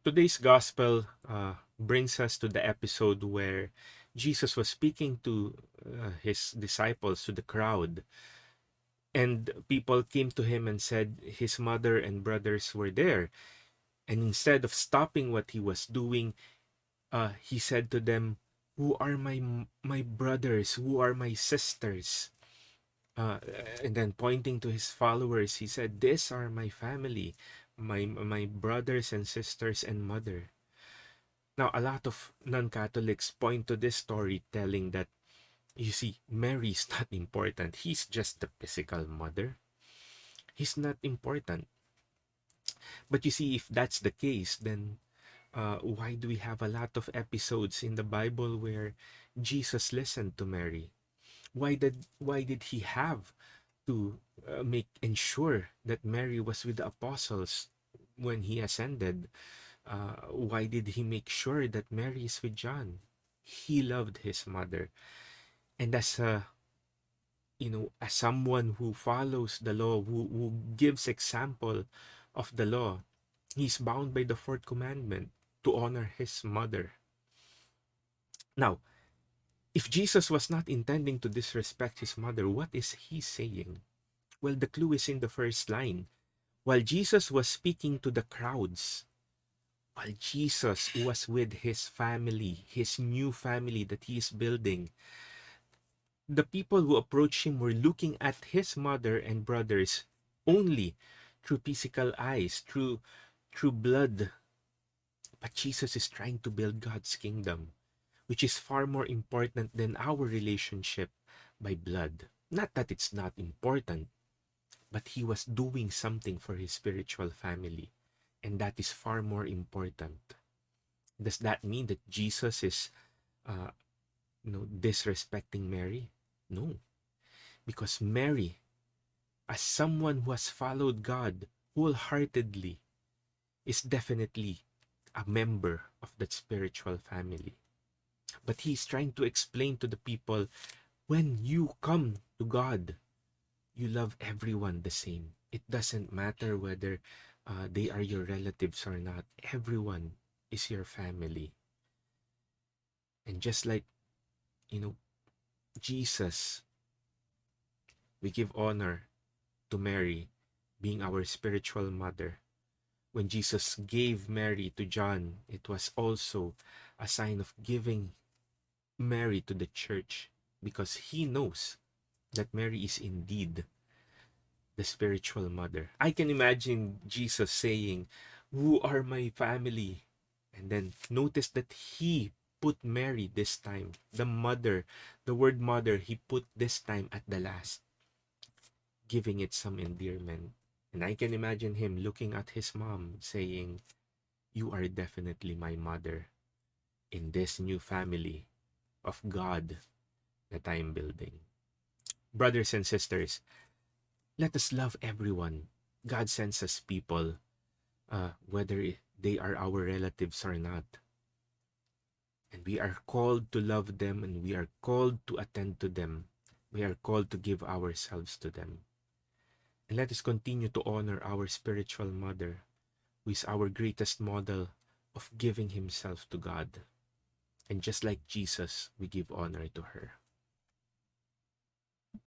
Today's gospel brings us to the episode where Jesus was speaking to his disciples, to the crowd, and people came to him and said his mother and brothers were there. And instead of stopping what he was doing, he said to them, "Who are my brothers? Who are my sisters?" Uh, and then pointing to his followers, he said, "These are my family, my brothers and sisters and mother." Now, a lot of non-Catholics point to this story, telling that, you see, Mary is not important. He's just the physical mother. He's not important. But you see, if that's the case, then why do we have a lot of episodes in the Bible where Jesus listened to Mary? Why did he have to make ensure that Mary was with the apostles when he ascended? Why did he make sure that Mary is with John? He loved his mother, and as someone who follows the law, who gives example of the law, he's bound by the fourth commandment to honor his mother. Now, if Jesus was not intending to disrespect his mother, what is he saying? Well, the clue is in the first line. While Jesus was speaking to the crowds, while Jesus was with his family, his new family that he is building, the people who approached him were looking at his mother and brothers only through physical eyes, through blood. But Jesus is trying to build God's kingdom, which is far more important than our relationship by blood. Not that it's not important, but he was doing something for his spiritual family, and that is far more important. Does that mean that Jesus is uh, disrespecting Mary? No, because Mary, as someone who has followed God wholeheartedly, is definitely a member of that spiritual family. But he's trying to explain to the people, when you come to God, you love everyone the same. It doesn't matter whether they are your relatives or not. Everyone is your family. And just like, you know, Jesus, we give honor to Mary being our spiritual mother. When Jesus gave Mary to John, it was also a sign of giving Mary to the church, because he knows that Mary is indeed the spiritual mother. I can imagine Jesus saying, "Who are my family?" And then notice that he put Mary this time, the mother, the word mother, he put this time at the last, giving it some endearment. And I can imagine him looking at his mom saying, "You are definitely my mother in this new family of God that I am building." Brothers and sisters, let us love everyone. God sends us people, whether they are our relatives or not. And we are called to love them, and we are called to attend to them. We are called to give ourselves to them. And let us continue to honor our spiritual mother, who is our greatest model of giving himself to God. And just like Jesus, we give honor to her.